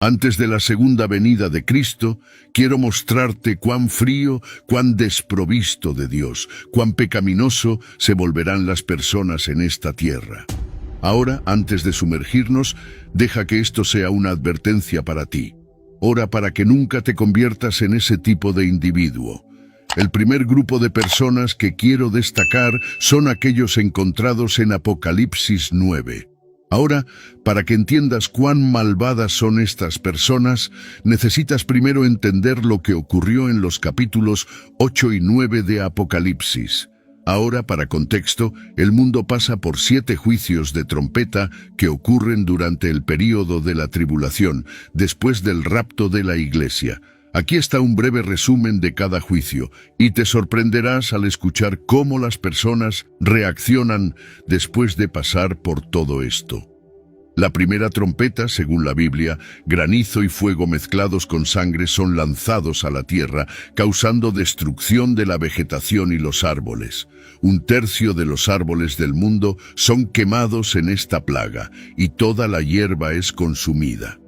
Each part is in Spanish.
Antes de la segunda venida de Cristo, quiero mostrarte cuán frío, cuán desprovisto de Dios, cuán pecaminoso se volverán las personas en esta tierra. Ahora, antes de sumergirnos, deja que esto sea una advertencia para ti. Ora para que nunca te conviertas en ese tipo de individuo. El primer grupo de personas que quiero destacar son aquellos encontrados en Apocalipsis 9. Ahora, para que entiendas cuán malvadas son estas personas, necesitas primero entender lo que ocurrió en los capítulos 8 y 9 de Apocalipsis. Ahora, para contexto, el mundo pasa por 7 juicios de trompeta que ocurren durante el período de la tribulación, después del rapto de la iglesia. Aquí está un breve resumen de cada juicio, y te sorprenderás al escuchar cómo las personas reaccionan después de pasar por todo esto. La primera trompeta, según la Biblia, granizo y fuego mezclados con sangre son lanzados a la tierra, causando destrucción de la vegetación y los árboles. 1/3 de los árboles del mundo son quemados en esta plaga, y toda la hierba es consumida.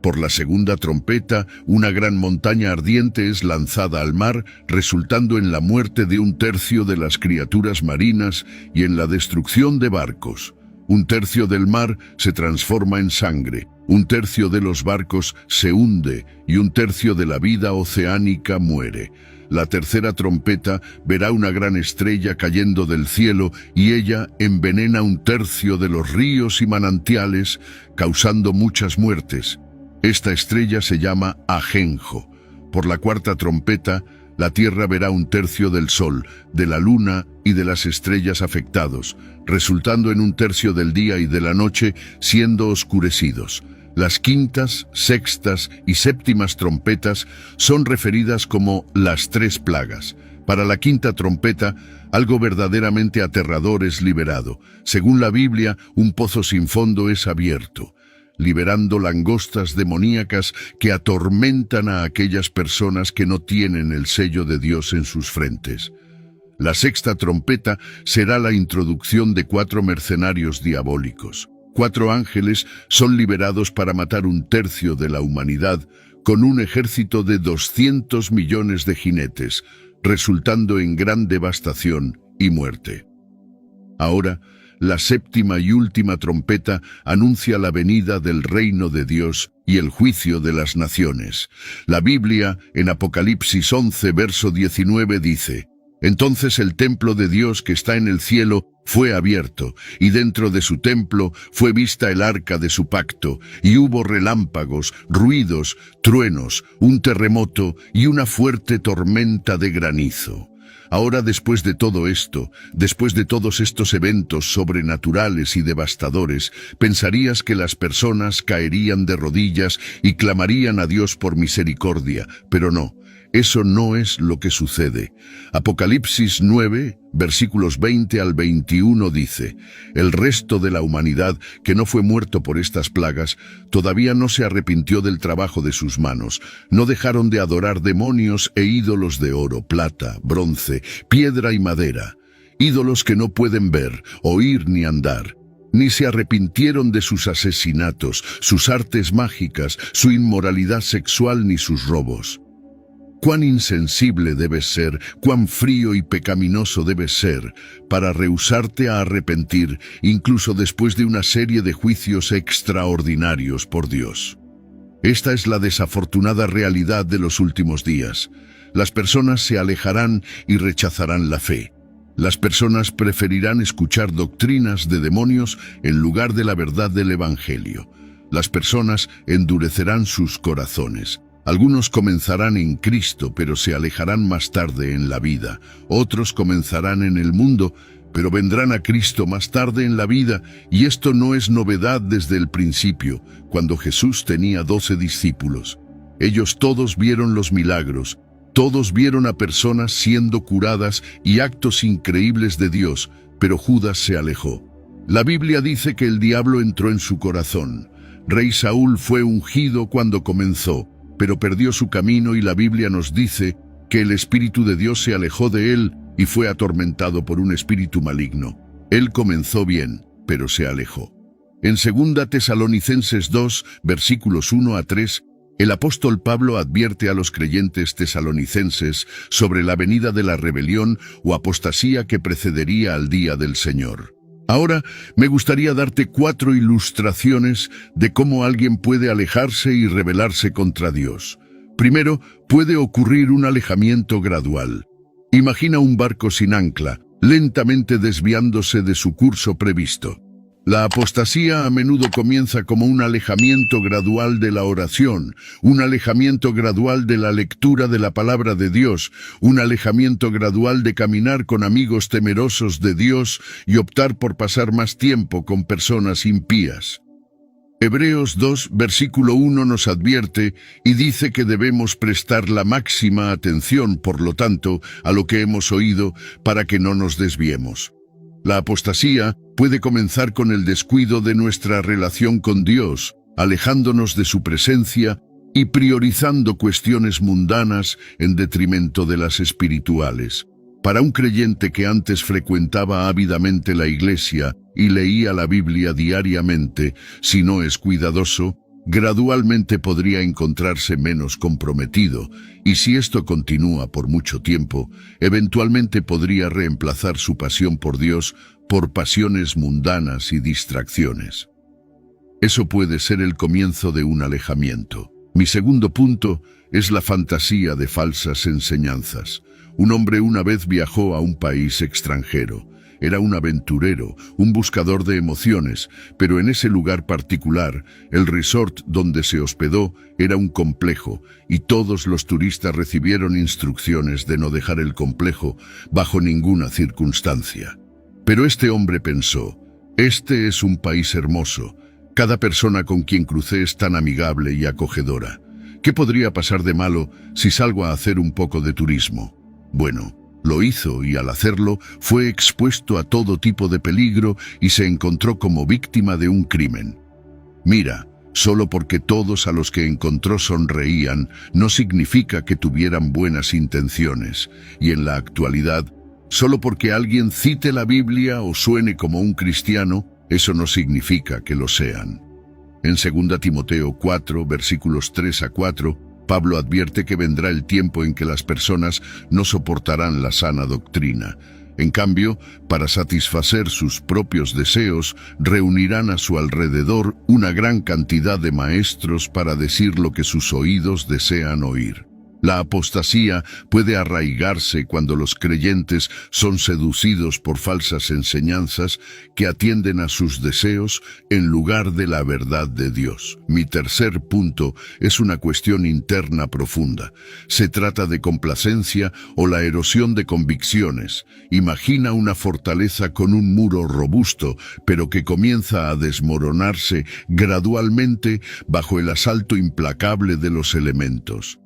Por la segunda trompeta, una gran montaña ardiente es lanzada al mar, resultando en la muerte de 1/3 de las criaturas marinas y en la destrucción de barcos. 1/3 del mar se transforma en sangre, 1/3 de los barcos se hunde y 1/3 de la vida oceánica muere. La tercera trompeta verá una gran estrella cayendo del cielo y ella envenena 1/3 de los ríos y manantiales, causando muchas muertes. Esta estrella se llama Ajenjo. Por la cuarta trompeta, la tierra verá 1/3 del sol, de la luna y de las estrellas afectados, resultando en 1/3 del día y de la noche siendo oscurecidos. Las quintas, sextas y séptimas trompetas son referidas como las 3 plagas. Para la quinta trompeta, algo verdaderamente aterrador es liberado. Según la Biblia, un pozo sin fondo es abierto, liberando langostas demoníacas que atormentan a aquellas personas que no tienen el sello de Dios en sus frentes. La sexta trompeta será la introducción de 4 mercenarios diabólicos. 4 ángeles son liberados para matar 1/3 de la humanidad con un ejército de 200 millones de jinetes, resultando en gran devastación y muerte. Ahora, la séptima y última trompeta anuncia la venida del reino de Dios y el juicio de las naciones. La Biblia, en Apocalipsis 11, verso 19, dice: «Entonces el templo de Dios que está en el cielo fue abierto, y dentro de su templo fue vista el arca de su pacto, y hubo relámpagos, ruidos, truenos, un terremoto y una fuerte tormenta de granizo». Ahora, después de todo esto, después de todos estos eventos sobrenaturales y devastadores, pensarías que las personas caerían de rodillas y clamarían a Dios por misericordia, pero no. Eso no es lo que sucede. Apocalipsis 9, versículos 20 al 21 dice: «El resto de la humanidad que no fue muerto por estas plagas todavía no se arrepintió del trabajo de sus manos. No dejaron de adorar demonios e ídolos de oro, plata, bronce, piedra y madera, ídolos que no pueden ver, oír ni andar. Ni se arrepintieron de sus asesinatos, sus artes mágicas, su inmoralidad sexual ni sus robos». Cuán insensible debes ser, cuán frío y pecaminoso debes ser para rehusarte a arrepentir, incluso después de una serie de juicios extraordinarios por Dios. Esta es la desafortunada realidad de los últimos días. Las personas se alejarán y rechazarán la fe. Las personas preferirán escuchar doctrinas de demonios en lugar de la verdad del Evangelio. Las personas endurecerán sus corazones. Algunos comenzarán en Cristo, pero se alejarán más tarde en la vida. Otros comenzarán en el mundo, pero vendrán a Cristo más tarde en la vida, y esto no es novedad desde el principio, cuando Jesús tenía 12 discípulos. Ellos todos vieron los milagros, todos vieron a personas siendo curadas y actos increíbles de Dios, pero Judas se alejó. La Biblia dice que el diablo entró en su corazón. Rey Saúl fue ungido cuando comenzó, pero perdió su camino, y la Biblia nos dice que el Espíritu de Dios se alejó de él y fue atormentado por un espíritu maligno. Él comenzó bien, pero se alejó. En 2 Tesalonicenses 2, versículos 1 a 3, el apóstol Pablo advierte a los creyentes tesalonicenses sobre la venida de la rebelión o apostasía que precedería al día del Señor. Ahora me gustaría darte 4 ilustraciones de cómo alguien puede alejarse y rebelarse contra Dios. Primero, puede ocurrir un alejamiento gradual. Imagina un barco sin ancla, lentamente desviándose de su curso previsto. La apostasía a menudo comienza como un alejamiento gradual de la oración, un alejamiento gradual de la lectura de la palabra de Dios, un alejamiento gradual de caminar con amigos temerosos de Dios y optar por pasar más tiempo con personas impías. Hebreos 2, versículo 1 nos advierte y dice que debemos prestar la máxima atención, por lo tanto, a lo que hemos oído para que no nos desviemos. La apostasía puede comenzar con el descuido de nuestra relación con Dios, alejándonos de su presencia y priorizando cuestiones mundanas en detrimento de las espirituales. Para un creyente que antes frecuentaba ávidamente la iglesia y leía la Biblia diariamente, si no es cuidadoso, gradualmente podría encontrarse menos comprometido, y si esto continúa por mucho tiempo, eventualmente podría reemplazar su pasión por Dios por pasiones mundanas y distracciones. Eso puede ser el comienzo de un alejamiento. Mi segundo punto es la fantasía de falsas enseñanzas. Un hombre una vez viajó a un país extranjero. Era un aventurero, un buscador de emociones, pero en ese lugar particular, el resort donde se hospedó era un complejo, y todos los turistas recibieron instrucciones de no dejar el complejo bajo ninguna circunstancia. Pero este hombre pensó, este es un país hermoso, cada persona con quien crucé es tan amigable y acogedora. ¿Qué podría pasar de malo si salgo a hacer un poco de turismo? Bueno, lo hizo y al hacerlo fue expuesto a todo tipo de peligro y se encontró como víctima de un crimen. Mira, solo porque todos a los que encontró sonreían no significa que tuvieran buenas intenciones, y en la actualidad, solo porque alguien cite la Biblia o suene como un cristiano, eso no significa que lo sean. En 2 Timoteo 4, versículos 3 a 4, Pablo advierte que vendrá el tiempo en que las personas no soportarán la sana doctrina. En cambio, para satisfacer sus propios deseos, reunirán a su alrededor una gran cantidad de maestros para decir lo que sus oídos desean oír. La apostasía puede arraigarse cuando los creyentes son seducidos por falsas enseñanzas que atienden a sus deseos en lugar de la verdad de Dios. Mi tercer punto es una cuestión interna profunda. Se trata de complacencia o la erosión de convicciones. Imagina una fortaleza con un muro robusto, pero que comienza a desmoronarse gradualmente bajo el asalto implacable de los elementos.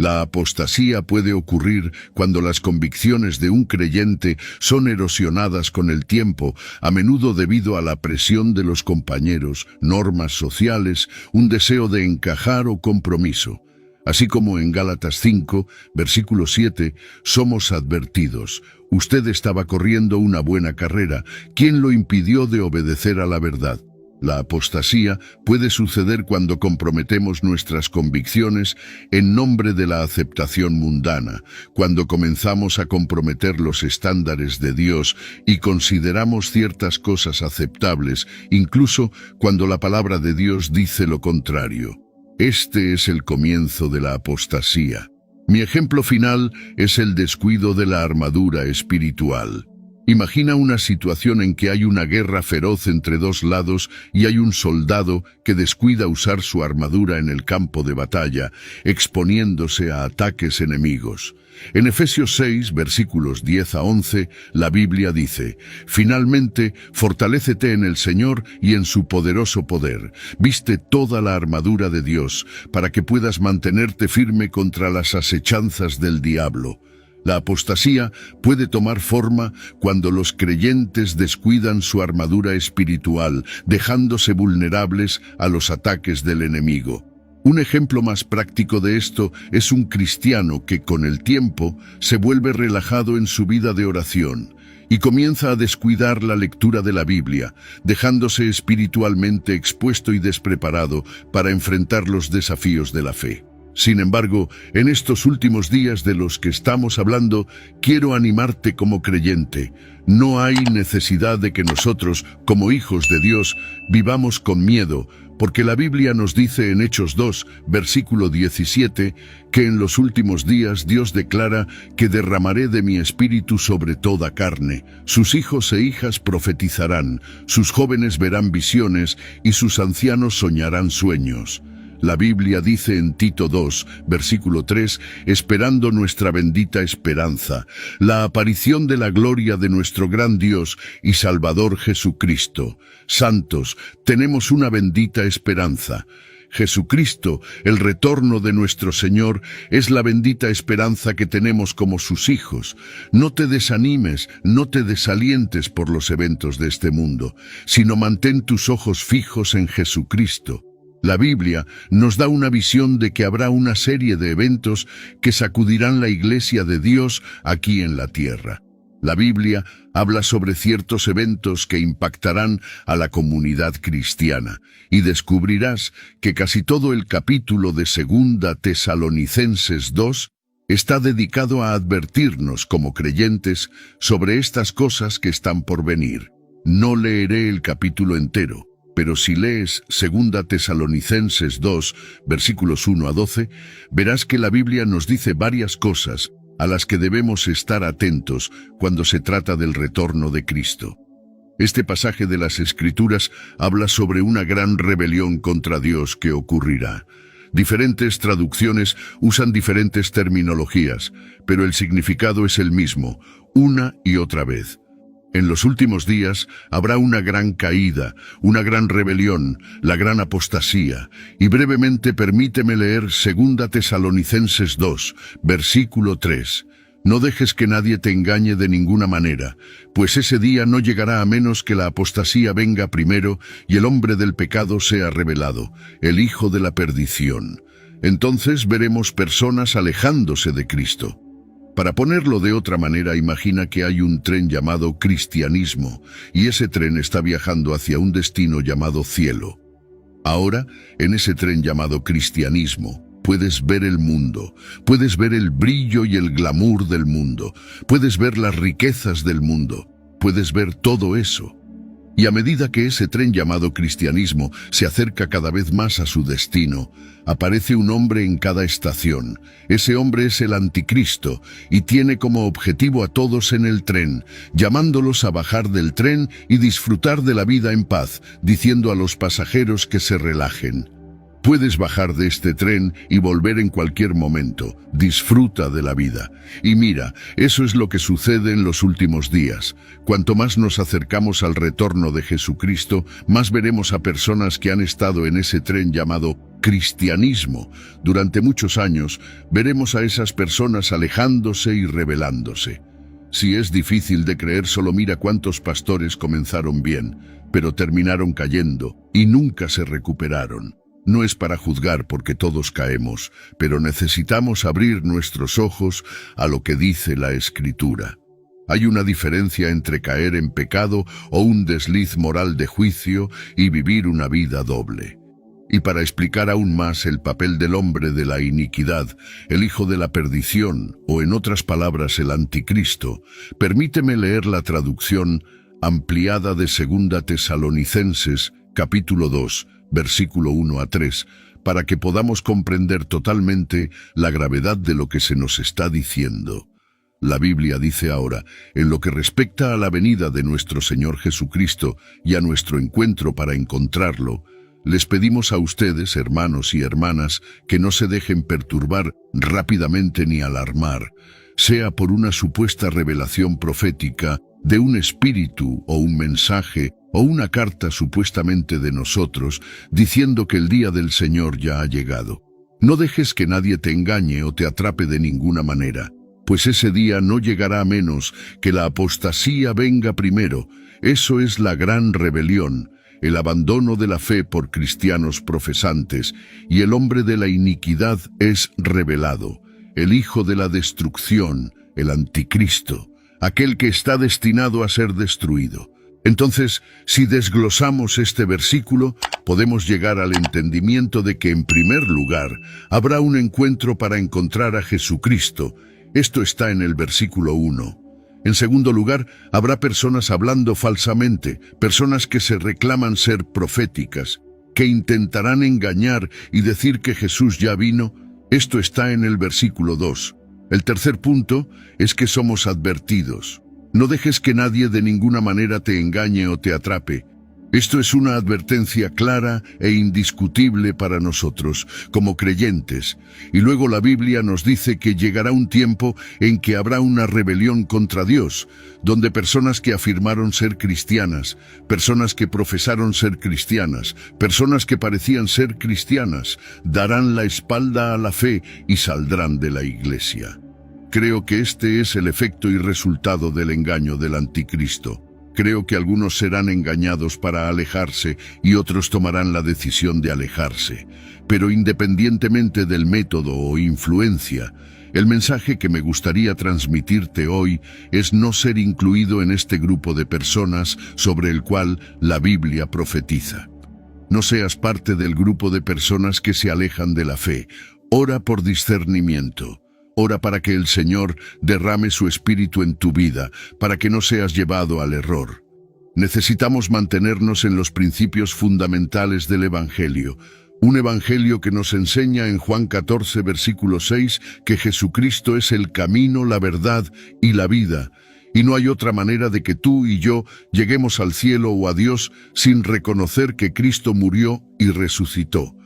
La apostasía puede ocurrir cuando las convicciones de un creyente son erosionadas con el tiempo, a menudo debido a la presión de los compañeros, normas sociales, un deseo de encajar o compromiso. Así como en Gálatas 5, versículo 7, somos advertidos. Usted estaba corriendo una buena carrera. ¿Quién lo impidió de obedecer a la verdad? La apostasía puede suceder cuando comprometemos nuestras convicciones en nombre de la aceptación mundana, cuando comenzamos a comprometer los estándares de Dios y consideramos ciertas cosas aceptables, incluso cuando la palabra de Dios dice lo contrario. Este es el comienzo de la apostasía. Mi ejemplo final es el descuido de la armadura espiritual. Imagina una situación en que hay una guerra feroz entre dos lados y hay un soldado que descuida usar su armadura en el campo de batalla, exponiéndose a ataques enemigos. En Efesios 6, versículos 10 a 11, la Biblia dice, «Finalmente, fortalécete en el Señor y en su poderoso poder. Viste toda la armadura de Dios, para que puedas mantenerte firme contra las asechanzas del diablo». La apostasía puede tomar forma cuando los creyentes descuidan su armadura espiritual, dejándose vulnerables a los ataques del enemigo. Un ejemplo más práctico de esto es un cristiano que con el tiempo se vuelve relajado en su vida de oración. y comienza a descuidar la lectura de la Biblia, dejándose espiritualmente expuesto y despreparado para enfrentar los desafíos de la fe. Sin embargo, en estos últimos días de los que estamos hablando, quiero animarte como creyente. No hay necesidad de que nosotros, como hijos de Dios, vivamos con miedo, porque la Biblia nos dice en Hechos 2, versículo 17, que en los últimos días Dios declara que derramaré de mi espíritu sobre toda carne. Sus hijos e hijas profetizarán, sus jóvenes verán visiones y sus ancianos soñarán sueños. La Biblia dice en Tito 2, versículo 3, esperando nuestra bendita esperanza, la aparición de la gloria de nuestro gran Dios y Salvador Jesucristo. Santos, tenemos una bendita esperanza. Jesucristo, el retorno de nuestro Señor, es la bendita esperanza que tenemos como sus hijos. No te desanimes, no te desalientes por los eventos de este mundo, sino mantén tus ojos fijos en Jesucristo. La Biblia nos da una visión de que habrá una serie de eventos que sacudirán la Iglesia de Dios aquí en la tierra. La Biblia habla sobre ciertos eventos que impactarán a la comunidad cristiana, y descubrirás que casi todo el capítulo de 2 Tesalonicenses 2 está dedicado a advertirnos como creyentes sobre estas cosas que están por venir. No leeré el capítulo entero, pero si lees 2 Tesalonicenses 2, versículos 1 a 12, verás que la Biblia nos dice varias cosas a las que debemos estar atentos cuando se trata del retorno de Cristo. Este pasaje de las Escrituras habla sobre una gran rebelión contra Dios que ocurrirá. Diferentes traducciones usan diferentes terminologías, pero el significado es el mismo, una y otra vez. En los últimos días habrá una gran caída, una gran rebelión, la gran apostasía. Y brevemente permíteme leer 2 Tesalonicenses 2, versículo 3. No dejes que nadie te engañe de ninguna manera, pues ese día no llegará a menos que la apostasía venga primero y el hombre del pecado sea revelado, el hijo de la perdición. Entonces veremos personas alejándose de Cristo. Para ponerlo de otra manera, imagina que hay un tren llamado cristianismo, y ese tren está viajando hacia un destino llamado cielo. Ahora, en ese tren llamado cristianismo, puedes ver el mundo, puedes ver el brillo y el glamour del mundo, puedes ver las riquezas del mundo, puedes ver todo eso. Y a medida que ese tren llamado cristianismo se acerca cada vez más a su destino, aparece un hombre en cada estación. Ese hombre es el anticristo y tiene como objetivo a todos en el tren, llamándolos a bajar del tren y disfrutar de la vida en paz, diciendo a los pasajeros que se relajen. Puedes bajar de este tren y volver en cualquier momento. Disfruta de la vida. Y mira, eso es lo que sucede en los últimos días. Cuanto más nos acercamos al retorno de Jesucristo, más veremos a personas que han estado en ese tren llamado cristianismo. Durante muchos años, veremos a esas personas alejándose y rebelándose. Si es difícil de creer, solo mira cuántos pastores comenzaron bien, pero terminaron cayendo y nunca se recuperaron. No es para juzgar porque todos caemos, pero necesitamos abrir nuestros ojos a lo que dice la Escritura. Hay una diferencia entre caer en pecado o un desliz moral de juicio y vivir una vida doble. Y para explicar aún más el papel del hombre de la iniquidad, el hijo de la perdición, o en otras palabras el anticristo, permíteme leer la traducción ampliada de 2 Tesalonicenses, capítulo 2, versículo 1 a 3, para que podamos comprender totalmente la gravedad de lo que se nos está diciendo. La Biblia dice ahora, en lo que respecta a la venida de nuestro Señor Jesucristo y a nuestro encuentro para encontrarlo, les pedimos a ustedes, hermanos y hermanas, que no se dejen perturbar rápidamente ni alarmar, sea por una supuesta revelación profética de un espíritu o un mensaje o una carta supuestamente de nosotros, diciendo que el día del Señor ya ha llegado. No dejes que nadie te engañe o te atrape de ninguna manera, pues ese día no llegará a menos que la apostasía venga primero. Eso es la gran rebelión, el abandono de la fe por cristianos profesantes, y el hombre de la iniquidad es revelado, el hijo de la destrucción, el anticristo. aquel que está destinado a ser destruido. Entonces, si desglosamos este versículo, podemos llegar al entendimiento de que, en primer lugar, habrá un encuentro para encontrar a Jesucristo. Esto está en el versículo 1. En segundo lugar, habrá personas hablando falsamente, personas que se reclaman ser proféticas, que intentarán engañar y decir que Jesús ya vino. Esto está en el versículo 2. El tercer punto es que somos advertidos. No dejes que nadie de ninguna manera te engañe o te atrape. Esto es una advertencia clara e indiscutible para nosotros, como creyentes. Y luego la Biblia nos dice que llegará un tiempo en que habrá una rebelión contra Dios, donde personas que afirmaron ser cristianas, personas que profesaron ser cristianas, personas que parecían ser cristianas, darán la espalda a la fe y saldrán de la iglesia. Creo que este es el efecto y resultado del engaño del anticristo. Creo que algunos serán engañados para alejarse y otros tomarán la decisión de alejarse. Pero independientemente del método o influencia, el mensaje que me gustaría transmitirte hoy es no ser incluido en este grupo de personas sobre el cual la Biblia profetiza. No seas parte del grupo de personas que se alejan de la fe. Ora por discernimiento. Ora para que el Señor derrame su espíritu en tu vida, para que no seas llevado al error. Necesitamos mantenernos en los principios fundamentales del Evangelio. Un Evangelio que nos enseña en Juan 14, versículo 6, que Jesucristo es el camino, la verdad y la vida. Y no hay otra manera de que tú y yo lleguemos al cielo o a Dios sin reconocer que Cristo murió y resucitó.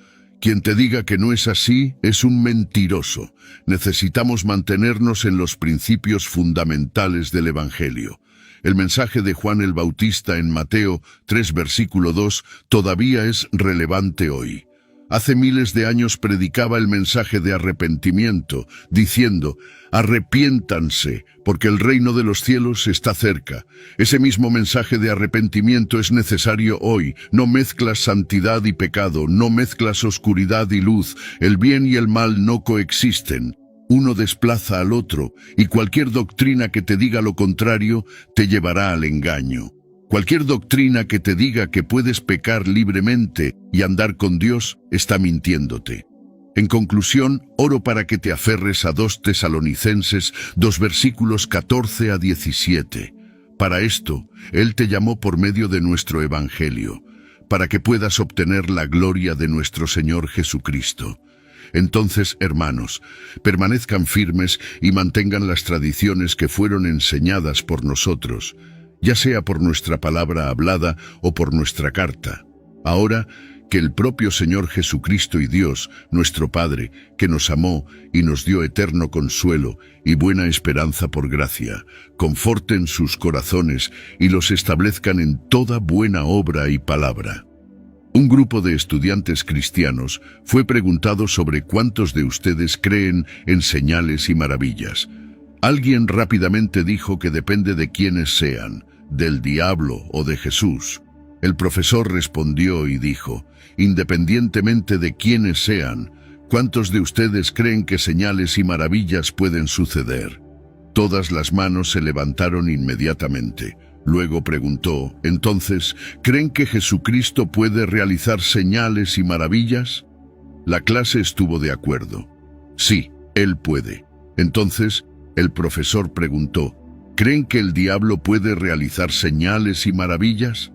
Quien te diga que no es así es un mentiroso. Necesitamos mantenernos en los principios fundamentales del Evangelio. El mensaje de Juan el Bautista en Mateo 3, versículo 2, todavía es relevante hoy. Hace miles de años predicaba el mensaje de arrepentimiento, diciendo: arrepiéntanse, porque el reino de los cielos está cerca. Ese mismo mensaje de arrepentimiento es necesario hoy. No mezclas santidad y pecado, no mezclas oscuridad y luz. El bien y el mal no coexisten. Uno desplaza al otro, y cualquier doctrina que te diga lo contrario te llevará al engaño. Cualquier doctrina que te diga que puedes pecar libremente y andar con Dios está mintiéndote. En conclusión, oro para que te aferres a 2 Tesalonicenses 2 versículos 14 a 17. Para esto, Él te llamó por medio de nuestro Evangelio, para que puedas obtener la gloria de nuestro Señor Jesucristo. Entonces, hermanos, permanezcan firmes y mantengan las tradiciones que fueron enseñadas por nosotros, ya sea por nuestra palabra hablada o por nuestra carta. Ahora, que el propio Señor Jesucristo y Dios, nuestro Padre, que nos amó y nos dio eterno consuelo y buena esperanza por gracia, conforten sus corazones y los establezcan en toda buena obra y palabra. Un grupo de estudiantes cristianos fue preguntado sobre cuántos de ustedes creen en señales y maravillas. Alguien rápidamente dijo que depende de quiénes sean, del diablo o de Jesús. El profesor respondió y dijo: independientemente de quiénes sean, ¿cuántos de ustedes creen que señales y maravillas pueden suceder? Todas las manos se levantaron inmediatamente. Luego preguntó: entonces, ¿creen que Jesucristo puede realizar señales y maravillas? La clase estuvo de acuerdo. Sí, Él puede. Entonces, el profesor preguntó: ¿creen que el diablo puede realizar señales y maravillas?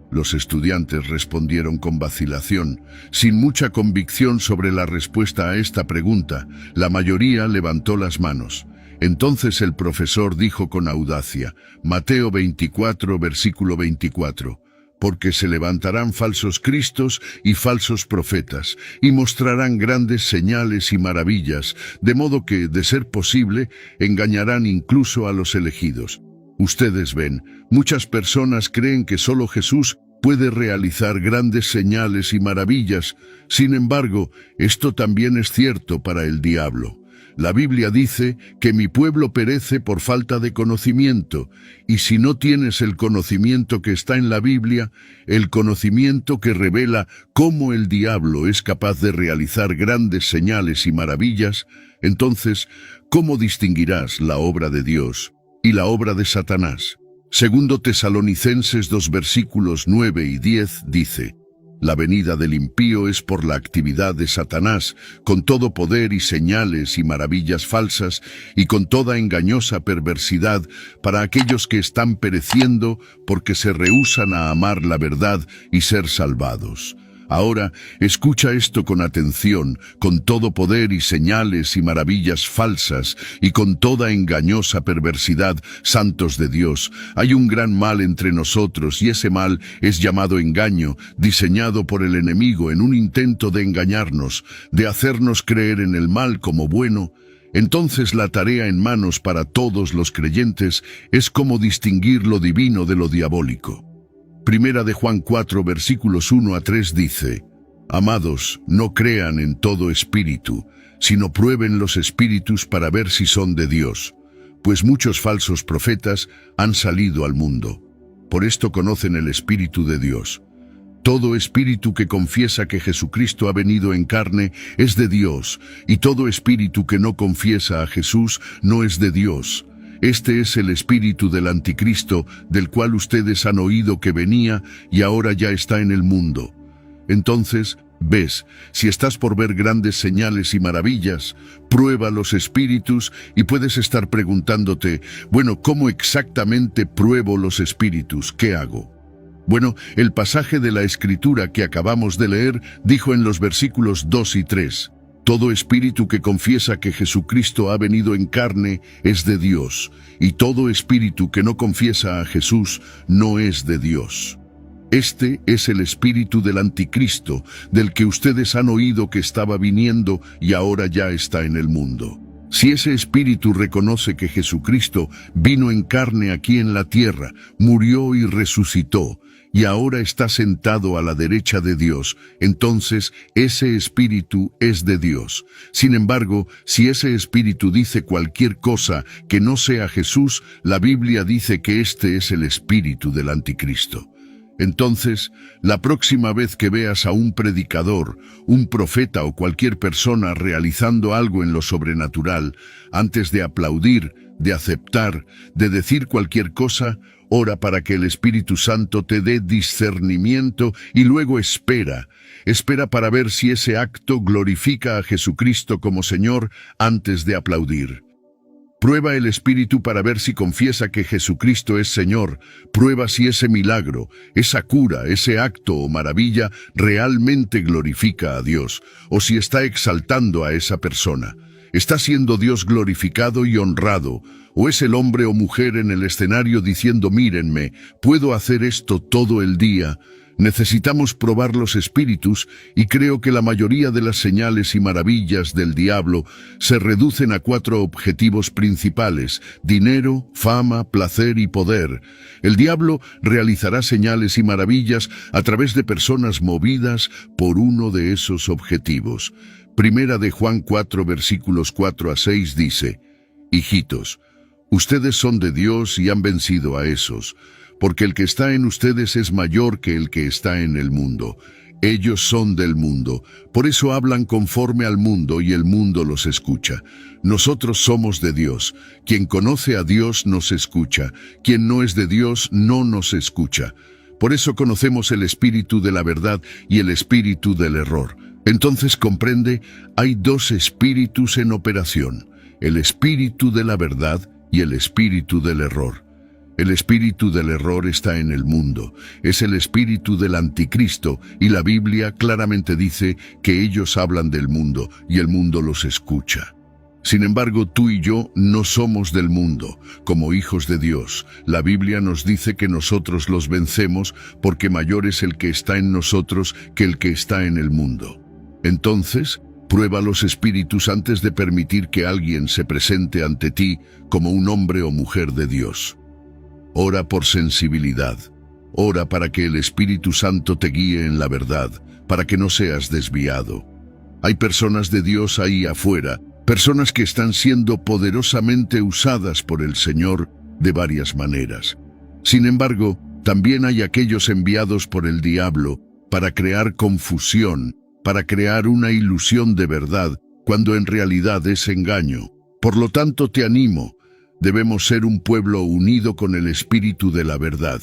Los estudiantes respondieron con vacilación, sin mucha convicción sobre la respuesta a esta pregunta. La mayoría levantó las manos. Entonces el profesor dijo con audacia, Mateo 24, versículo 24, porque se levantarán falsos cristos y falsos profetas, y mostrarán grandes señales y maravillas, de modo que, de ser posible, engañarán incluso a los elegidos. Ustedes ven, muchas personas creen que solo Jesús puede realizar grandes señales y maravillas. Sin embargo, esto también es cierto para el diablo. La Biblia dice que mi pueblo perece por falta de conocimiento, y si no tienes el conocimiento que está en la Biblia, el conocimiento que revela cómo el diablo es capaz de realizar grandes señales y maravillas, entonces, ¿cómo distinguirás la obra de Dios? y la obra de Satanás. Segundo Tesalonicenses 2 versículos 9 y 10 dice: la venida del impío es por la actividad de Satanás, con todo poder y señales y maravillas falsas, y con toda engañosa perversidad para aquellos que están pereciendo porque se rehúsan a amar la verdad y ser salvados. Ahora, escucha esto con atención, con todo poder y señales y maravillas falsas, y con toda engañosa perversidad, santos de Dios. Hay un gran mal entre nosotros, y ese mal es llamado engaño, diseñado por el enemigo en un intento de engañarnos, de hacernos creer en el mal como bueno. Entonces la tarea en manos para todos los creyentes es cómo distinguir lo divino de lo diabólico. Primera de Juan 4 versículos 1 a 3 dice: amados, no crean en todo espíritu, sino prueben los espíritus para ver si son de Dios, pues muchos falsos profetas han salido al mundo. Por esto conocen el Espíritu de Dios. Todo espíritu que confiesa que Jesucristo ha venido en carne es de Dios, y todo espíritu que no confiesa a Jesús no es de Dios. Este es el espíritu del anticristo, del cual ustedes han oído que venía y ahora ya está en el mundo. Entonces, ves, si estás por ver grandes señales y maravillas, prueba los espíritus y puedes estar preguntándote, bueno, ¿cómo exactamente pruebo los espíritus? ¿Qué hago? Bueno, el pasaje de la Escritura que acabamos de leer dijo en los versículos 2 y 3, todo espíritu que confiesa que Jesucristo ha venido en carne es de Dios, y todo espíritu que no confiesa a Jesús no es de Dios. Este es el espíritu del anticristo, del que ustedes han oído que estaba viniendo y ahora ya está en el mundo. Si ese espíritu reconoce que Jesucristo vino en carne aquí en la tierra, murió y resucitó, y ahora está sentado a la derecha de Dios, entonces ese espíritu es de Dios. Sin embargo, si ese espíritu dice cualquier cosa que no sea Jesús, la Biblia dice que este es el espíritu del anticristo. Entonces, la próxima vez que veas a un predicador, un profeta o cualquier persona realizando algo en lo sobrenatural, antes de aplaudir, de aceptar, de decir cualquier cosa, ora para que el Espíritu Santo te dé discernimiento y luego espera para ver si ese acto glorifica a Jesucristo como Señor antes de aplaudir. Prueba el Espíritu para ver si confiesa que Jesucristo es Señor. Prueba si ese milagro, esa cura, ese acto o maravilla realmente glorifica a Dios, o si está exaltando a esa persona. ¿Está siendo Dios glorificado y honrado? ¿O es el hombre o mujer en el escenario diciendo, mírenme, puedo hacer esto todo el día? Necesitamos probar los espíritus y creo que la mayoría de las señales y maravillas del diablo se reducen a 4 objetivos principales: dinero, fama, placer y poder. El diablo realizará señales y maravillas a través de personas movidas por uno de esos objetivos. Primera de Juan 4 versículos 4 a 6 dice: hijitos, ustedes son de Dios y han vencido a esos, porque el que está en ustedes es mayor que el que está en el mundo. Ellos son del mundo, por eso hablan conforme al mundo y el mundo los escucha. Nosotros somos de Dios. Quien conoce a Dios nos escucha. Quien no es de Dios no nos escucha. Por eso conocemos el espíritu de la verdad y el espíritu del error. Entonces comprende, hay 2 espíritus en operación: el espíritu de la verdad y el espíritu del error. El espíritu del error está en el mundo, es el espíritu del anticristo, y la Biblia claramente dice que ellos hablan del mundo y el mundo los escucha. Sin embargo, tú y yo no somos del mundo. Como hijos de Dios, la Biblia nos dice que nosotros los vencemos porque mayor es el que está en nosotros que el que está en el mundo. Entonces, prueba los espíritus antes de permitir que alguien se presente ante ti como un hombre o mujer de Dios. Ora por sensibilidad. Ora para que el Espíritu Santo te guíe en la verdad, para que no seas desviado. Hay personas de Dios ahí afuera, personas que están siendo poderosamente usadas por el Señor de varias maneras. Sin embargo, también hay aquellos enviados por el diablo para crear confusión, para crear una ilusión de verdad, cuando en realidad es engaño. Por lo tanto, te animo, Debemos ser un pueblo unido con el Espíritu de la verdad.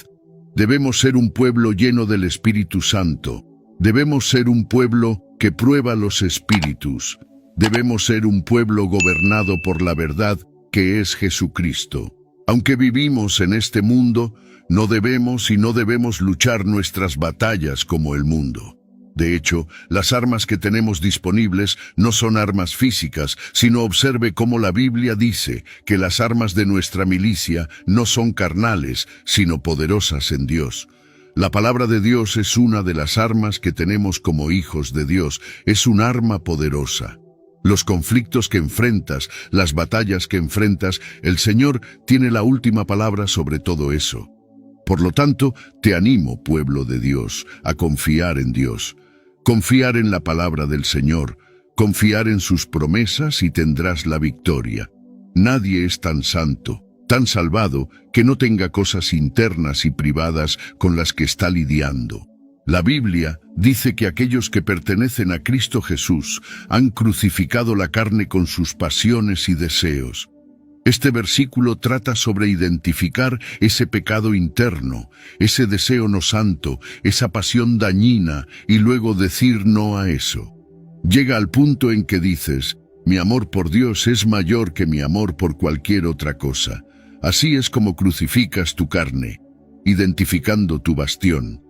Debemos ser un pueblo lleno del Espíritu Santo. Debemos ser un pueblo que prueba los espíritus. Debemos ser un pueblo gobernado por la verdad, que es Jesucristo. Aunque vivimos en este mundo, no debemos luchar nuestras batallas como el mundo. De hecho, las armas que tenemos disponibles no son armas físicas, sino observe cómo la Biblia dice que las armas de nuestra milicia no son carnales, sino poderosas en Dios. La palabra de Dios es una de las armas que tenemos como hijos de Dios, es un arma poderosa. Los conflictos que enfrentas, las batallas que enfrentas, el Señor tiene la última palabra sobre todo eso. Por lo tanto, te animo, pueblo de Dios, a confiar en Dios. Confiar en la palabra del Señor, confiar en sus promesas y tendrás la victoria. Nadie es tan santo, tan salvado, que no tenga cosas internas y privadas con las que está lidiando. La Biblia dice que aquellos que pertenecen a Cristo Jesús han crucificado la carne con sus pasiones y deseos. Este versículo trata sobre identificar ese pecado interno, ese deseo no santo, esa pasión dañina, y luego decir no a eso. Llega al punto en que dices, mi amor por Dios es mayor que mi amor por cualquier otra cosa. Así es como crucificas tu carne, identificando tu bastión.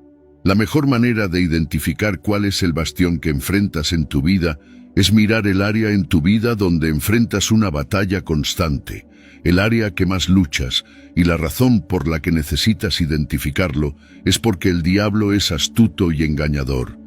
La mejor manera de identificar cuál es el bastión que enfrentas en tu vida es mirar el área en tu vida donde enfrentas una batalla constante, el área que más luchas, y la razón por la que necesitas identificarlo es porque el diablo es astuto y engañador.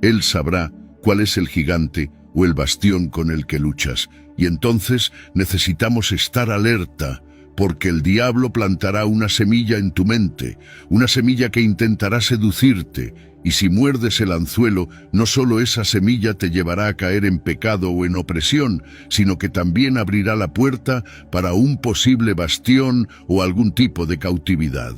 Él sabrá cuál es el gigante o el bastión con el que luchas, y entonces necesitamos estar alerta, porque el diablo plantará una semilla en tu mente, una semilla que intentará seducirte, y si muerdes el anzuelo, no solo esa semilla te llevará a caer en pecado o en opresión, sino que también abrirá la puerta para un posible bastión o algún tipo de cautividad.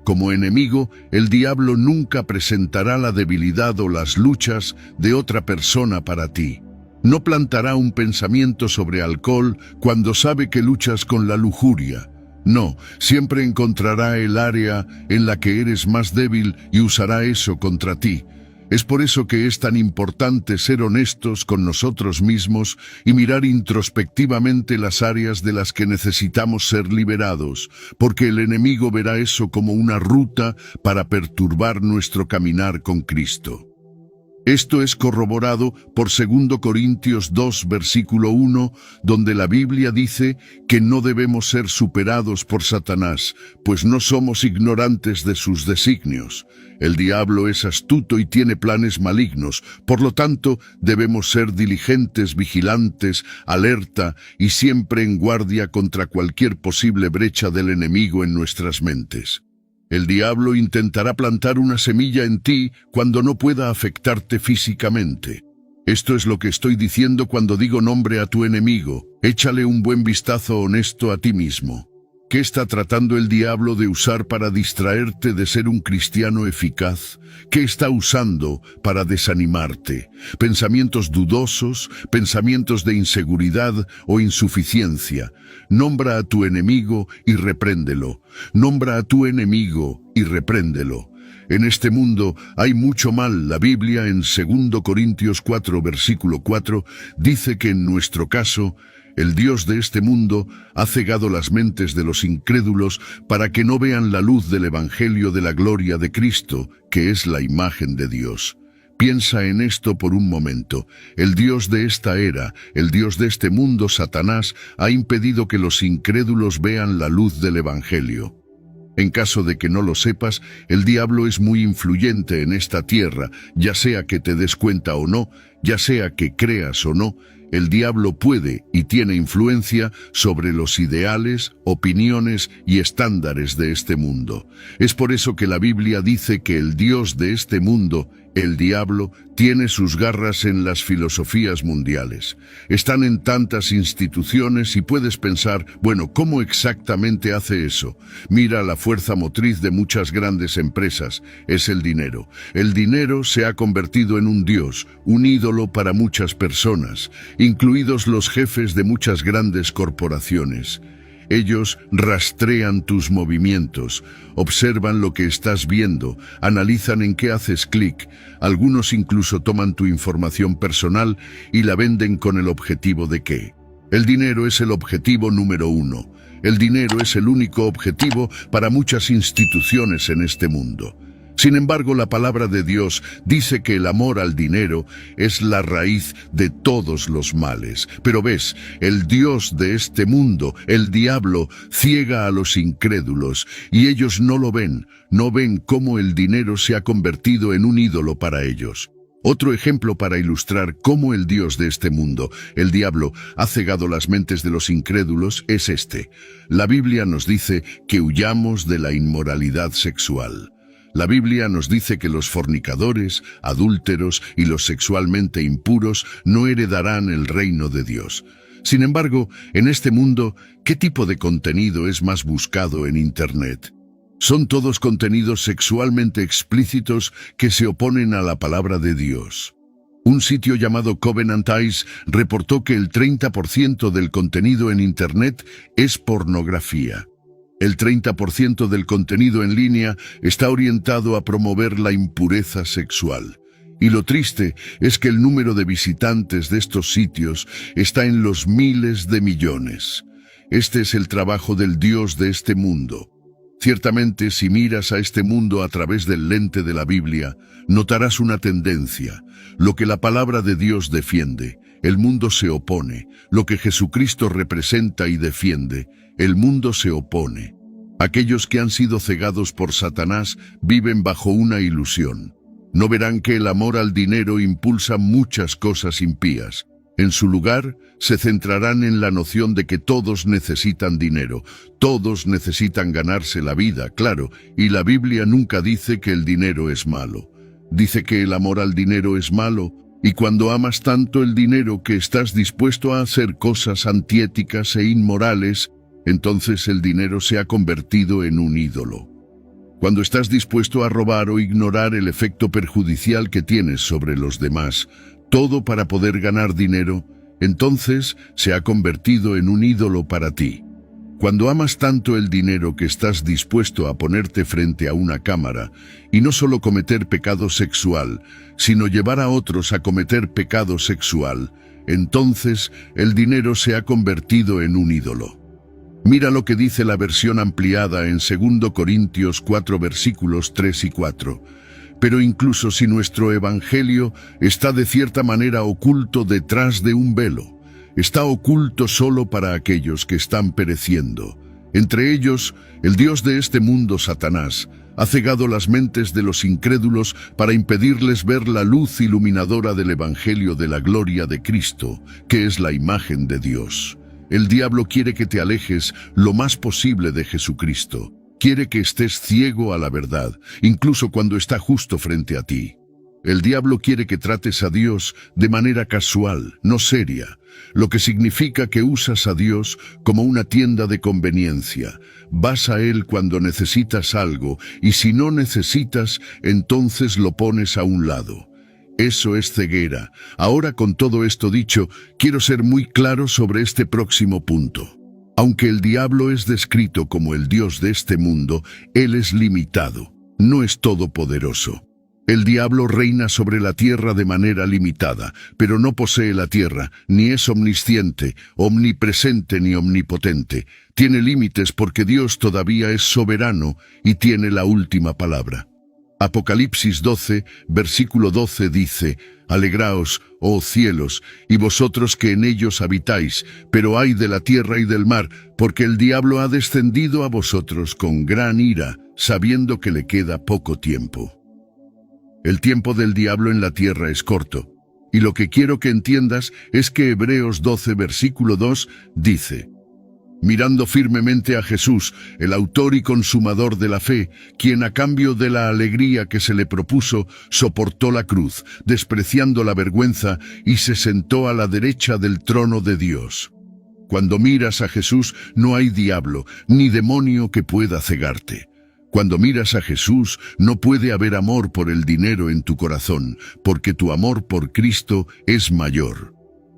Como enemigo, el diablo nunca presentará la debilidad o las luchas de otra persona para ti. No plantará un pensamiento sobre alcohol cuando sabe que luchas con la lujuria. No, siempre encontrará el área en la que eres más débil y usará eso contra ti. Es por eso que es tan importante ser honestos con nosotros mismos y mirar introspectivamente las áreas de las que necesitamos ser liberados, porque el enemigo verá eso como una ruta para perturbar nuestro caminar con Cristo. Esto es corroborado por 2 Corintios 2, versículo 1, donde la Biblia dice que no debemos ser superados por Satanás, pues no somos ignorantes de sus designios. El diablo es astuto y tiene planes malignos, por lo tanto, debemos ser diligentes, vigilantes, alerta y siempre en guardia contra cualquier posible brecha del enemigo en nuestras mentes. El diablo intentará plantar una semilla en ti cuando no pueda afectarte físicamente. Esto es lo que estoy diciendo cuando digo nombre a tu enemigo. Échale un buen vistazo honesto a ti mismo. ¿Qué está tratando el diablo de usar para distraerte de ser un cristiano eficaz? ¿Qué está usando para desanimarte? ¿Pensamientos dudosos, pensamientos de inseguridad o insuficiencia? Nombra a tu enemigo y repréndelo. Nombra a tu enemigo y repréndelo. En este mundo hay mucho mal. La Biblia en 2 Corintios 4, versículo 4, dice que en nuestro caso, el Dios de este mundo ha cegado las mentes de los incrédulos para que no vean la luz del Evangelio de la gloria de Cristo, que es la imagen de Dios. Piensa en esto por un momento. El Dios de esta era, el Dios de este mundo, Satanás, ha impedido que los incrédulos vean la luz del Evangelio. En caso de que no lo sepas, el diablo es muy influyente en esta tierra, ya sea que te des cuenta o no, ya sea que creas o no. El diablo puede y tiene influencia sobre los ideales, opiniones y estándares de este mundo. Es por eso que la Biblia dice que el Dios de este mundo, el diablo, tiene sus garras en las filosofías mundiales. Están en tantas instituciones y puedes pensar, bueno, ¿cómo exactamente hace eso? Mira la fuerza motriz de muchas grandes empresas, es el dinero. El dinero se ha convertido en un dios, un ídolo para muchas personas, incluidos los jefes de muchas grandes corporaciones. Ellos rastrean tus movimientos, observan lo que estás viendo, analizan en qué haces clic, algunos incluso toman tu información personal y la venden con el objetivo de que el dinero es el objetivo número uno. El dinero es el único objetivo para muchas instituciones en este mundo. Sin embargo, la palabra de Dios dice que el amor al dinero es la raíz de todos los males. Pero ves, el Dios de este mundo, el diablo, ciega a los incrédulos, y ellos no lo ven, no ven cómo el dinero se ha convertido en un ídolo para ellos. Otro ejemplo para ilustrar cómo el Dios de este mundo, el diablo, ha cegado las mentes de los incrédulos es este. La Biblia nos dice que huyamos de la inmoralidad sexual. La Biblia nos dice que los fornicadores, adúlteros y los sexualmente impuros no heredarán el reino de Dios. Sin embargo, en este mundo, ¿qué tipo de contenido es más buscado en Internet? Son todos contenidos sexualmente explícitos que se oponen a la palabra de Dios. Un sitio llamado Covenant Eyes reportó que el 30% del contenido en Internet es pornografía. El 30% del contenido en línea está orientado a promover la impureza sexual. Y lo triste es que el número de visitantes de estos sitios está en los miles de millones. Este es el trabajo del Dios de este mundo. Ciertamente, si miras a este mundo a través del lente de la Biblia, notarás una tendencia. Lo que la palabra de Dios defiende, el mundo se opone. Lo que Jesucristo representa y defiende, el mundo se opone. Aquellos que han sido cegados por Satanás viven bajo una ilusión. No verán que el amor al dinero impulsa muchas cosas impías. En su lugar, se centrarán en la noción de que todos necesitan dinero, todos necesitan ganarse la vida, claro, y la Biblia nunca dice que el dinero es malo. Dice que el amor al dinero es malo, y cuando amas tanto el dinero que estás dispuesto a hacer cosas antiéticas e inmorales, entonces el dinero se ha convertido en un ídolo. Cuando estás dispuesto a robar o ignorar el efecto perjudicial que tienes sobre los demás, todo para poder ganar dinero, entonces se ha convertido en un ídolo para ti. Cuando amas tanto el dinero que estás dispuesto a ponerte frente a una cámara, y no solo cometer pecado sexual, sino llevar a otros a cometer pecado sexual, entonces el dinero se ha convertido en un ídolo. Mira lo que dice la versión ampliada en 2 Corintios 4 versículos 3 y 4. Pero incluso si nuestro evangelio está de cierta manera oculto detrás de un velo, está oculto solo para aquellos que están pereciendo. Entre ellos, el Dios de este mundo, Satanás, ha cegado las mentes de los incrédulos para impedirles ver la luz iluminadora del evangelio de la gloria de Cristo, que es la imagen de Dios. El diablo quiere que te alejes lo más posible de Jesucristo. Quiere que estés ciego a la verdad, incluso cuando está justo frente a ti. El diablo quiere que trates a Dios de manera casual, no seria, lo que significa que usas a Dios como una tienda de conveniencia. Vas a Él cuando necesitas algo, y si no necesitas, entonces lo pones a un lado. Eso es ceguera. Ahora, con todo esto dicho, quiero ser muy claro sobre este próximo punto. Aunque el diablo es descrito como el Dios de este mundo, él es limitado, no es todopoderoso. El diablo reina sobre la tierra de manera limitada, pero no posee la tierra, ni es omnisciente, omnipresente ni omnipotente. Tiene límites porque Dios todavía es soberano y tiene la última palabra. Apocalipsis 12, versículo 12 dice: Alegraos, oh cielos, y vosotros que en ellos habitáis, pero ay de la tierra y del mar, porque el diablo ha descendido a vosotros con gran ira, sabiendo que le queda poco tiempo. El tiempo del diablo en la tierra es corto, y lo que quiero que entiendas es que Hebreos 12, versículo 2 dice: mirando firmemente a Jesús, el autor y consumador de la fe, quien a cambio de la alegría que se le propuso, soportó la cruz, despreciando la vergüenza, y se sentó a la derecha del trono de Dios. Cuando miras a Jesús, no hay diablo, ni demonio que pueda cegarte. Cuando miras a Jesús, no puede haber amor por el dinero en tu corazón, porque tu amor por Cristo es mayor.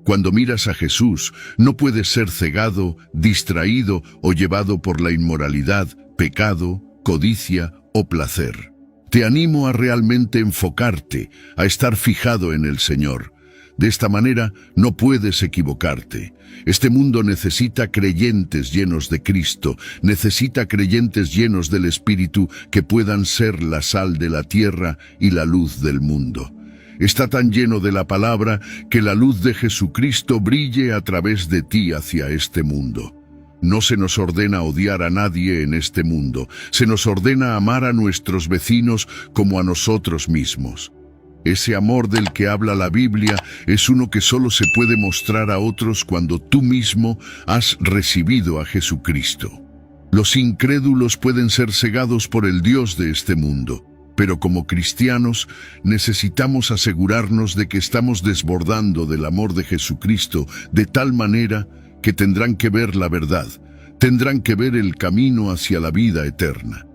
Cuando miras a Jesús, no puedes ser cegado, distraído o llevado por la inmoralidad, pecado, codicia o placer. Te animo a realmente enfocarte, a estar fijado en el Señor. De esta manera no puedes equivocarte. Este mundo necesita creyentes llenos de Cristo, necesita creyentes llenos del Espíritu que puedan ser la sal de la tierra y la luz del mundo. Está tan lleno de la palabra que la luz de Jesucristo brille a través de ti hacia este mundo. No se nos ordena odiar a nadie en este mundo, se nos ordena amar a nuestros vecinos como a nosotros mismos. Ese amor del que habla la Biblia es uno que solo se puede mostrar a otros cuando tú mismo has recibido a Jesucristo. Los incrédulos pueden ser cegados por el Dios de este mundo, pero como cristianos necesitamos asegurarnos de que estamos desbordando del amor de Jesucristo de tal manera que tendrán que ver la verdad, tendrán que ver el camino hacia la vida eterna.